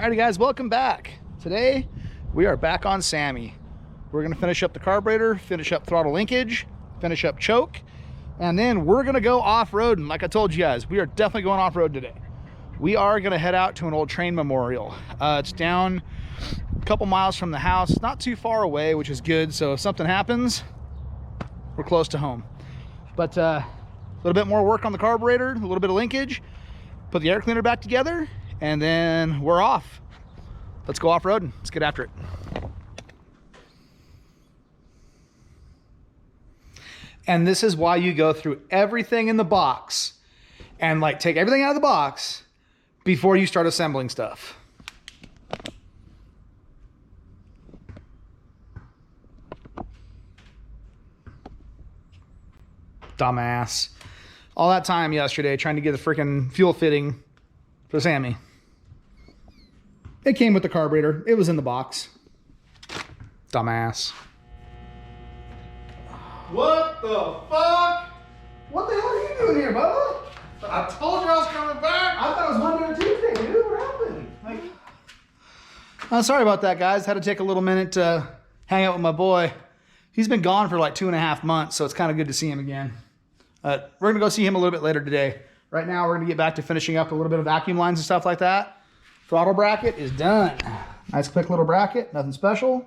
Alrighty guys, welcome back. Today we are back on Sammy. We're gonna finish up the carburetor, finish up throttle linkage, finish up choke, and then we're gonna go off-roading. Like I told you guys, we are definitely going off-road today. We are gonna head out to an old train memorial. It's down a couple miles from the house. It's not too far away, which is good. So if something happens, we're close to home. But a little bit more work on the carburetor, a little bit of linkage, put the air cleaner back together, and then we're off. Let's go off-roading. Let's get after it. And this is why you go through everything in the box and like take everything out of the box before you start assembling stuff. Dumbass. All that time yesterday trying to get the freaking fuel fitting for Sammy. It came with the carburetor. It was in the box. Dumbass. What the fuck? What the hell are you doing here, Bubba? I told you I was coming back. I thought it was Monday or Tuesday, dude. What happened? Like, sorry about that, guys. Had to take a little minute to hang out with my boy. He's been gone for like 2.5 months, so it's kind of good to see him again. We're going to go see him a little bit later today. Right now, we're going to get back to finishing up a little bit of vacuum lines and stuff like that. Throttle bracket is done. Nice quick little bracket, nothing special.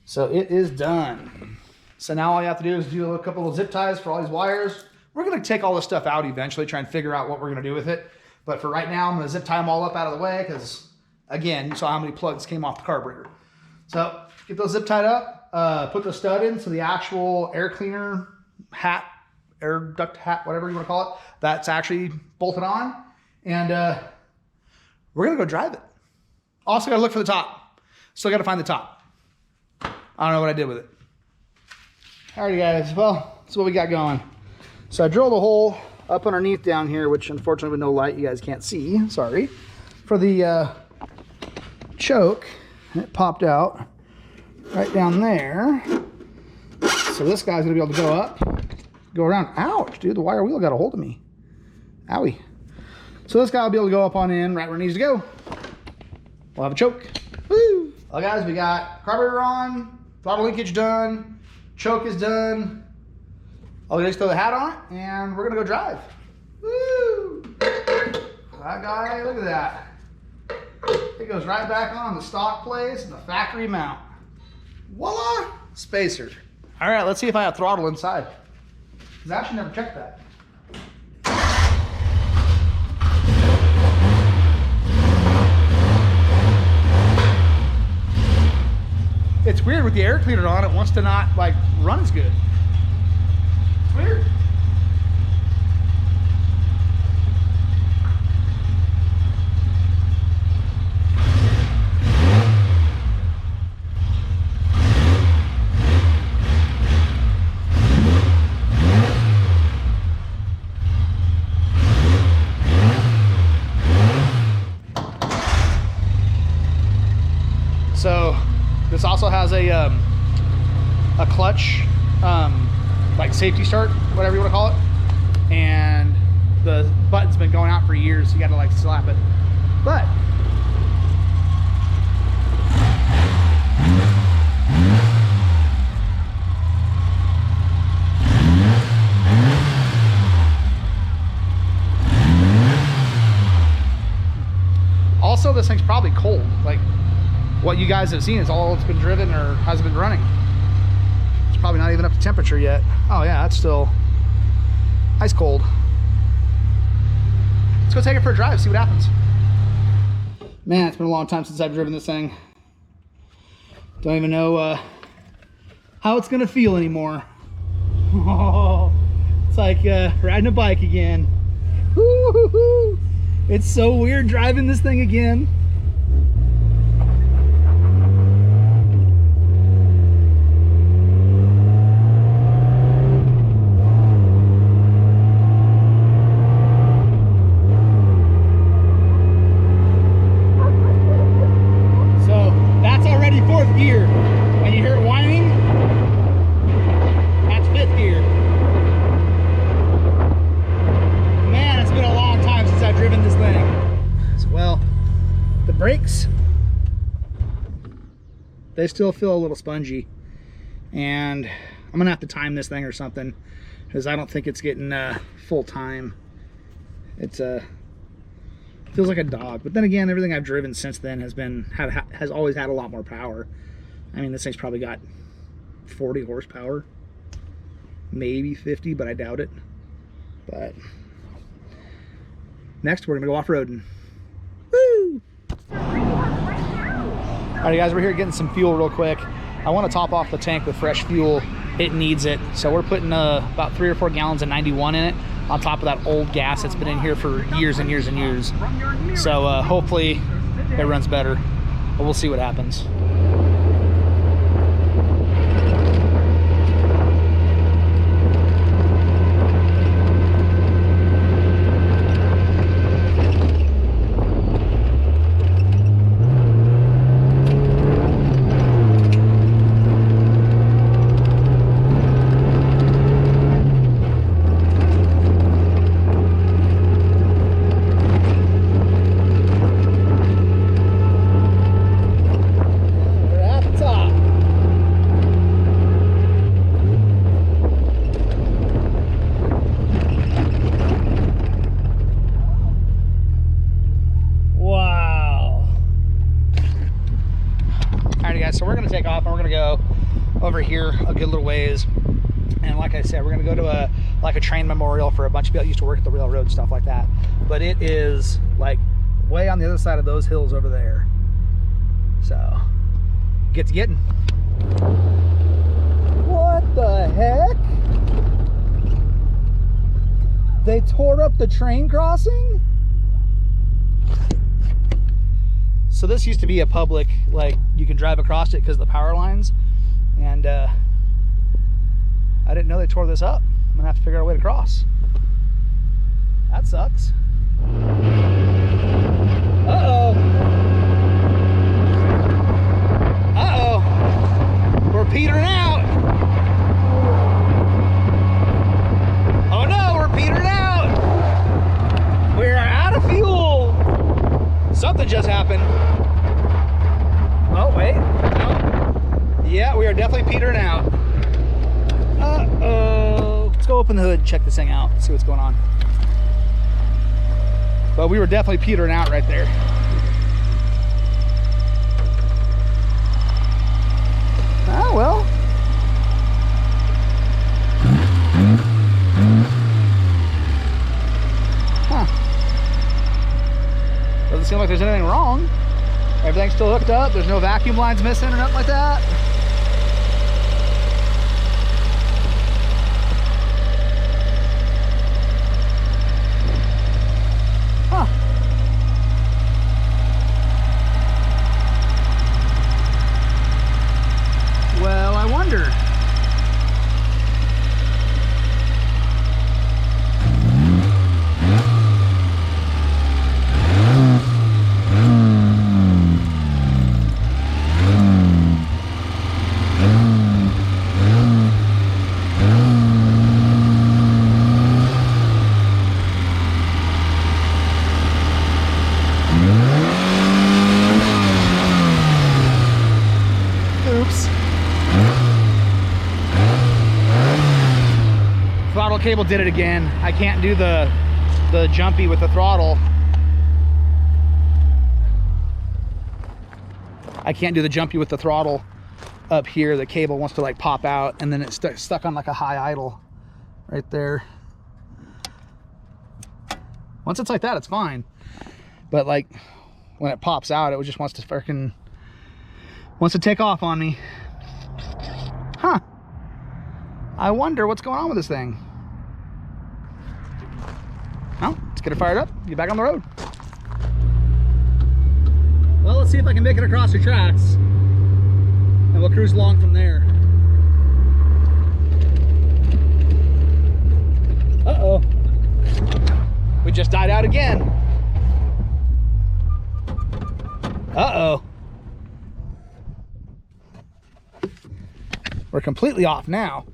So it is done. So now all you have to do is do a couple of zip ties for all these wires. We're going to take all this stuff out eventually, try and figure out what we're going to do with it. But for right now, I'm going to zip tie them all up out of the way because, again, you saw how many plugs came off the carburetor. So get those zip tied up, put the stud in so the actual air cleaner hat, air duct hat, whatever you want to call it, that's actually bolted on. And we're going to go drive it. Also got to look for the top. Still got to find the top. I don't know what I did with it. Alrighty guys, well, that's what we got going. So I drilled a hole up underneath down here, which unfortunately with no light you guys can't see, sorry, for the choke. It popped out right down there. So this guy's gonna be able to go up, go around. Ouch, dude, the wire wheel got a hold of me. Owie. So this guy will be able to go up on in right where it needs to go. We'll have a choke. Woo! Well guys, we got carburetor on, throttle linkage done, choke is done. All we do is throw the hat on it, and we're gonna go drive. Woo! That guy, look at that. It goes right back on the stock place and the factory mount. Voila! Spacer. All right, let's see if I have throttle inside. Because I actually never checked that. It's weird with the air cleaner on, it wants to not like run as good. It's weird. So this also has a clutch, like safety start, whatever you want to call it. And the button's been going out for years. You got to like slap it. But also this thing's probably cold. Like, what you guys have seen is all it's been driven or has been running. It's probably not even up to temperature yet. Oh yeah, that's still ice cold. Let's go take it for a drive, see what happens. Man, it's been a long time since I've driven this thing. Don't even know how it's gonna feel anymore. Oh, it's like riding a bike again. Woo-hoo-hoo. It's so weird driving this thing again. Gear. When you hear it whining, that's 5th gear. Man, it's been a long time since I've driven this thing. So, well, The brakes, they still feel a little spongy, and I'm gonna have to time this thing or something, because I don't think it's getting full time. It's feels like a dog, but then again, everything I've driven since then has always had a lot more power. I mean, this thing's probably got 40 horsepower, maybe 50, but I doubt it. But next, we're gonna go off-roading. Woo! Alright guys, we're here getting some fuel real quick. I want to top off the tank with fresh fuel. It needs it. So we're putting about 3 or 4 gallons of 91 in it, on top of that old gas that's been in here for years and years and years. So hopefully it runs better, but we'll see what happens. So we're going to take off and we're going to go over here a good little ways, and like I said, we're going to go to a train memorial for a bunch of people that used to work at the railroad, stuff like that. But it is like way on the other side of those hills over there, so get to getting. What the heck? They tore up the train crossing? So this used to be a public, like, you can drive across it because of the power lines, and I didn't know they tore this up. I'm gonna have to figure out a way to cross. That sucks. Uh-oh. Uh-oh. We're petering out. Oh no, we're petering out. We're out of fuel. Something just happened. Oh, wait. No. Yeah, we are definitely petering out. Uh-oh. Let's go open the hood and check this thing out, see what's going on. But we were definitely petering out right there. Ah, well. Doesn't seem like there's anything wrong. Everything's still hooked up. There's no vacuum lines missing or nothing like that. Huh. Well, I wonder. Throttle cable did it again. I can't do the jumpy with the throttle. I can't do the jumpy with the throttle up here. The cable wants to like pop out, and then it's stuck on like a high idle right there. Once it's like that, it's fine. But like when it pops out, it just wants to take off on me. Huh. I wonder what's going on with this thing. Well, let's get it fired up, get back on the road. Well, let's see if I can make it across the tracks, and we'll cruise along from there. Uh-oh. We just died out again. Uh-oh. We're completely off now.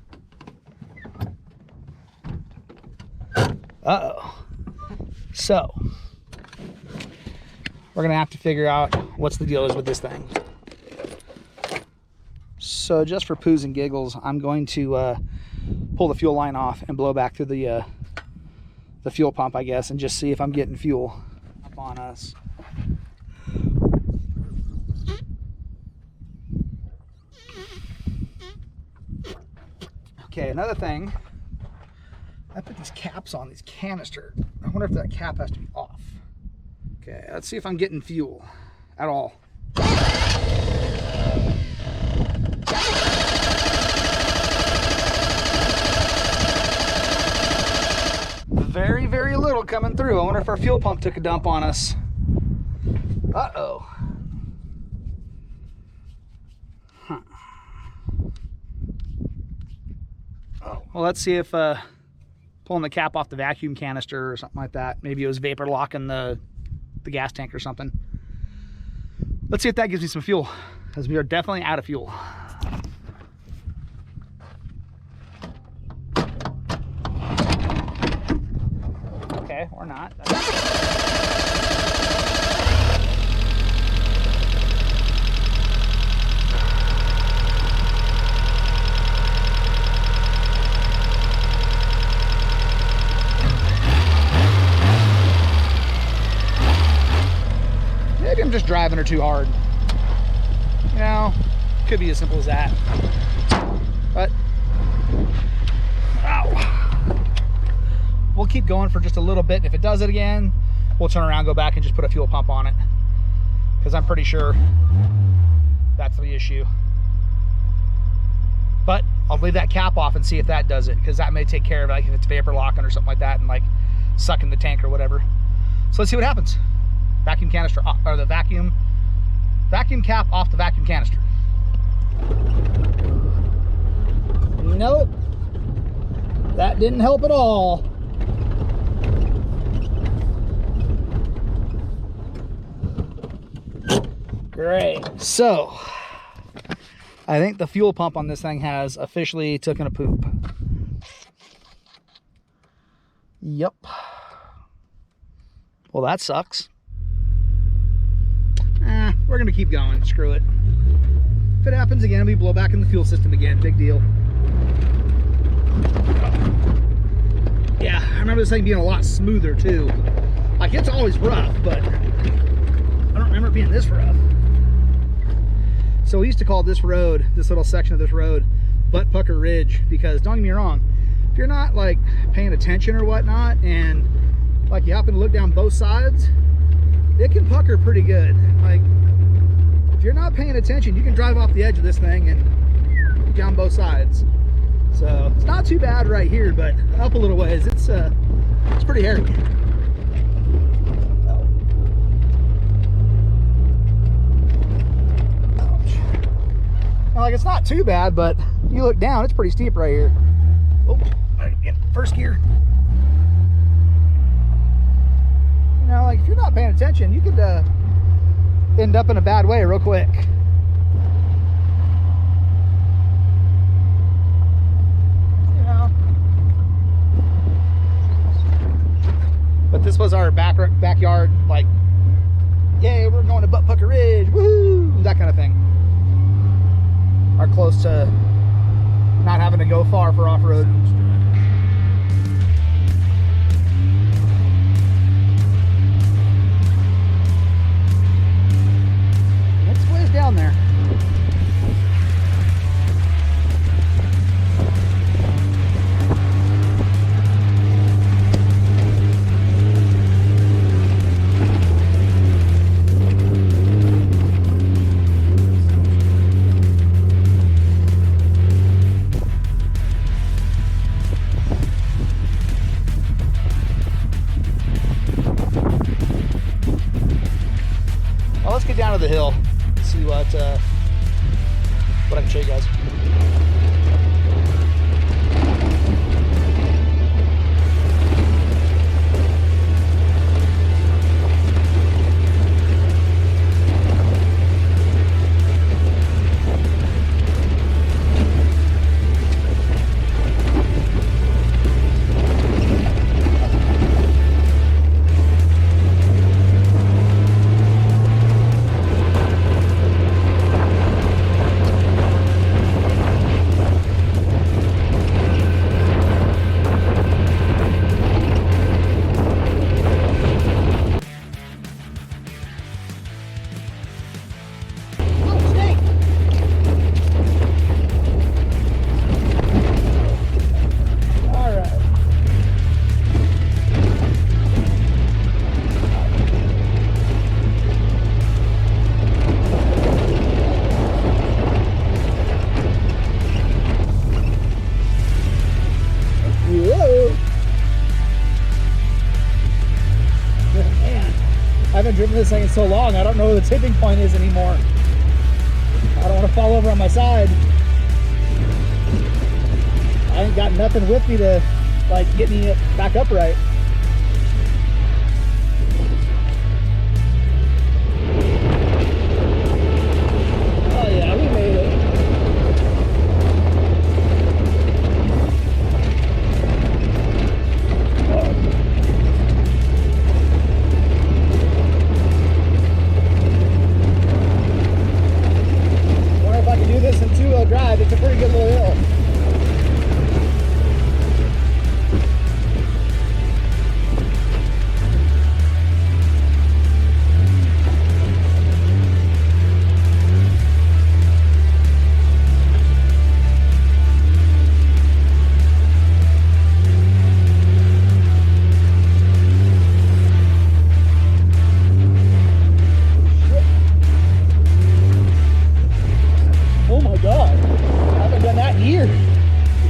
Uh-oh. So, we're gonna have to figure out what's the deal is with this thing. So just for poos and giggles, I'm going to pull the fuel line off and blow back through the fuel pump, I guess, and just see if I'm getting fuel up on us. Okay, another thing, I put these caps on these canister. I wonder if that cap has to be off. Okay, let's see if I'm getting fuel at all. Very, very little coming through. I wonder if our fuel pump took a dump on us. Uh-oh. Huh. Oh, well, let's see if pulling the cap off the vacuum canister or something like that. Maybe it was vapor locking the gas tank or something. Let's see if that gives me some fuel, because we are definitely out of fuel. Okay, or not. Maybe I'm just driving her too hard. You know, could be as simple as that. But, ow. We'll keep going for just a little bit. If it does it again, we'll turn around, go back, and just put a fuel pump on it. Because I'm pretty sure that's the issue. But I'll leave that cap off and see if that does it, because that may take care of it, like if it's vapor locking or something like that, and like sucking the tank or whatever. So let's see what happens. Vacuum canister off, or the vacuum cap off the vacuum canister. Nope, that didn't help at all. Great. So I think the fuel pump on this thing has officially taken a poop. Yep. Well, that sucks. We're gonna keep going. Screw it. If it happens again, we blow back in the fuel system again. Big deal. Yeah, I remember this thing being a lot smoother too. Like, it's always rough, but I don't remember it being this rough. So we used to call this road, this little section of this road, Butt Pucker Ridge, because don't get me wrong, if you're not like paying attention or whatnot, and like you happen to look down both sides, it can pucker pretty good. Like, if you're not paying attention, you can drive off the edge of this thing and down both sides. So it's not too bad right here, but up a little ways, it's pretty hairy. Like, it's not too bad, but you look down, it's pretty steep right here. Oh, first gear. You know, like, if you're not paying attention, you could end up in a bad way real quick. You know. But this was our backyard, like, yay, we're going to Butt Pucker Ridge, woohoo, that kind of thing. Are close to not having to go far for off-road. It's ways down there. Let's get down to the hill, see what I can show you guys. this thing in so long. I don't know where the tipping point is anymore. I don't want to fall over on my side. I ain't got nothing with me to like get me back upright. Oh yeah, we made it. Wonder if I can do this in two-wheel drive. It's a pretty good little hill.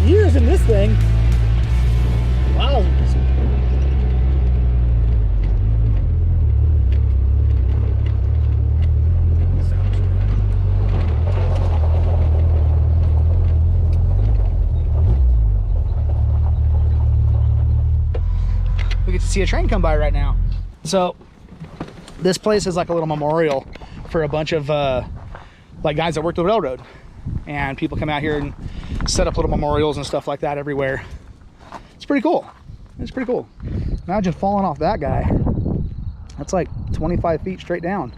Years in this thing. Wow. We get to see a train come by right now. So this place is like a little memorial for a bunch of like guys that worked the railroad. And people come out here and set up little memorials and stuff like that everywhere. It's pretty cool. It's pretty cool. Imagine falling off that guy. That's like 25 feet straight down.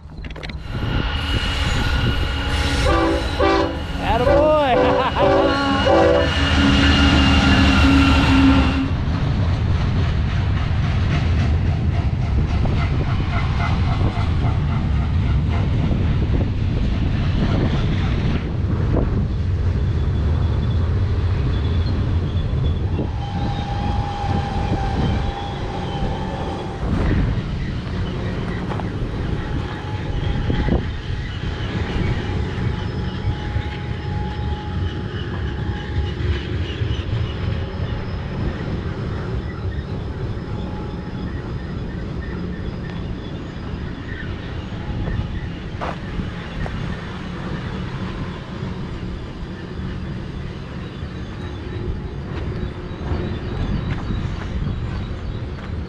Attaboy!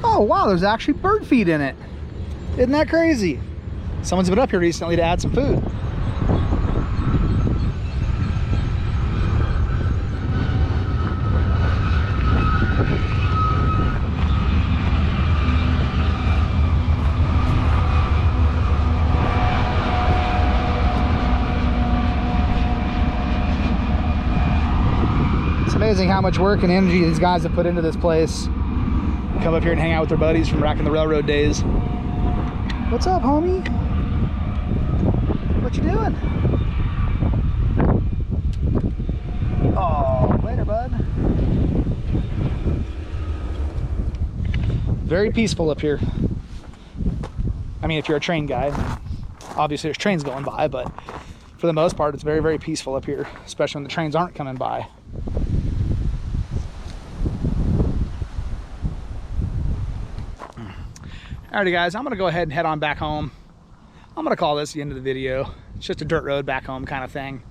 Oh wow, there's actually bird feed in it. Isn't that crazy? Someone's been up here recently to add some food. It's amazing how much work and energy these guys have put into this place. Come up here and hang out with their buddies from back in the railroad days. What's up, homie? What you doing? Oh, later, bud. Very peaceful up here. I mean, if you're a train guy, obviously there's trains going by, but for the most part, it's very, very peaceful up here, especially when the trains aren't coming by. Alrighty guys, I'm gonna go ahead and head on back home. I'm gonna call this the end of the video. It's just a dirt road back home kind of thing.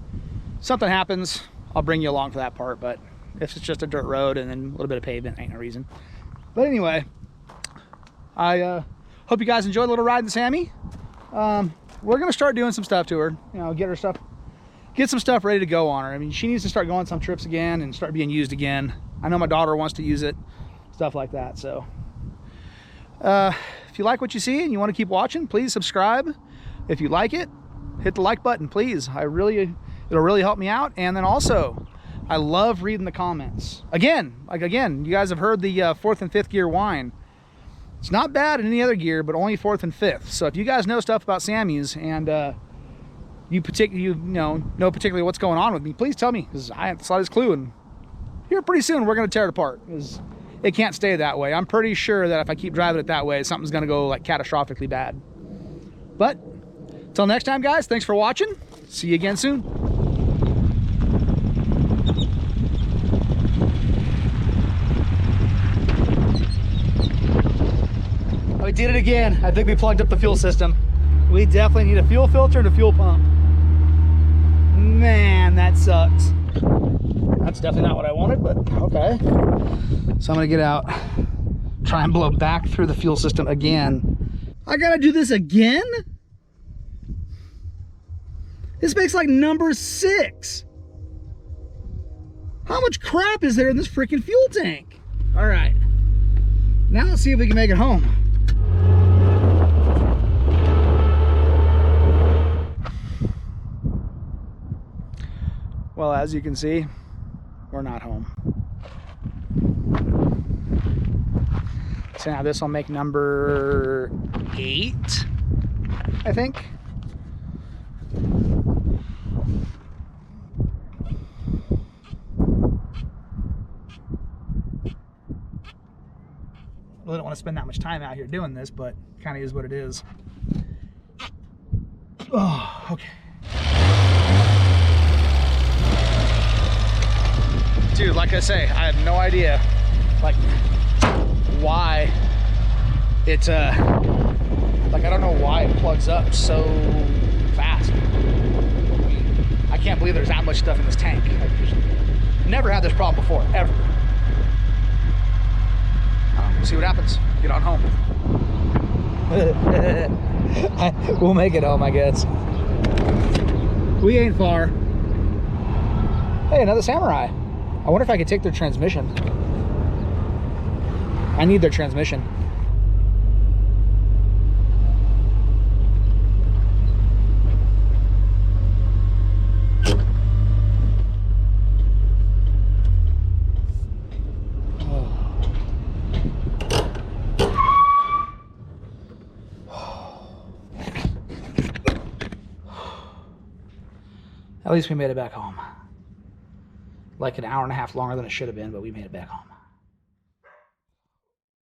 If something happens, I'll bring you along for that part, but if it's just a dirt road and then a little bit of pavement, ain't no reason. But anyway, hope you guys enjoyed a little ride in Sammy. We're gonna start doing some stuff to her, you know, get some stuff ready to go on her. I mean, she needs to start going on some trips again and start being used again. I know my daughter wants to use it, stuff like that, so. If you like what you see and you want to keep watching, please subscribe. If you like it, hit the like button, please. It'll really help me out. And then also, I love reading the comments. Again, you guys have heard the 4th and 5th gear whine. It's not bad in any other gear, but only 4th and 5th. So if you guys know stuff about Sammys and you know particularly what's going on with me, please tell me, because I have the slightest clue. And here pretty soon we're going to tear it apart. It can't stay that way. I'm pretty sure that if I keep driving it that way, something's gonna go like catastrophically bad. But until next time, guys, thanks for watching. See you again soon. Oh, we did it again. I think we plugged up the fuel system. We definitely need a fuel filter and a fuel pump. Man, that sucks. That's definitely not what I wanted, but okay. So I'm gonna get out, try and blow back through the fuel system again. I gotta do this again? This makes like number 6. How much crap is there in this freaking fuel tank? All right, now let's see if we can make it home. Well, as you can see, we're not home. So now this will make number 8, I think. Really don't want to spend that much time out here doing this, but kind of is what it is. Oh, okay. Dude, like I say, I have no idea, like, why it's, like, I don't know why it plugs up so fast. I can't believe there's that much stuff in this tank. I've never had this problem before, ever. We'll see what happens. Get on home. We'll make it home, I guess. We ain't far. Hey, another Samurai. I wonder if I could take their transmission. I need their transmission. At least we made it back home. Like an hour and a half longer than it should have been, but we made it back home.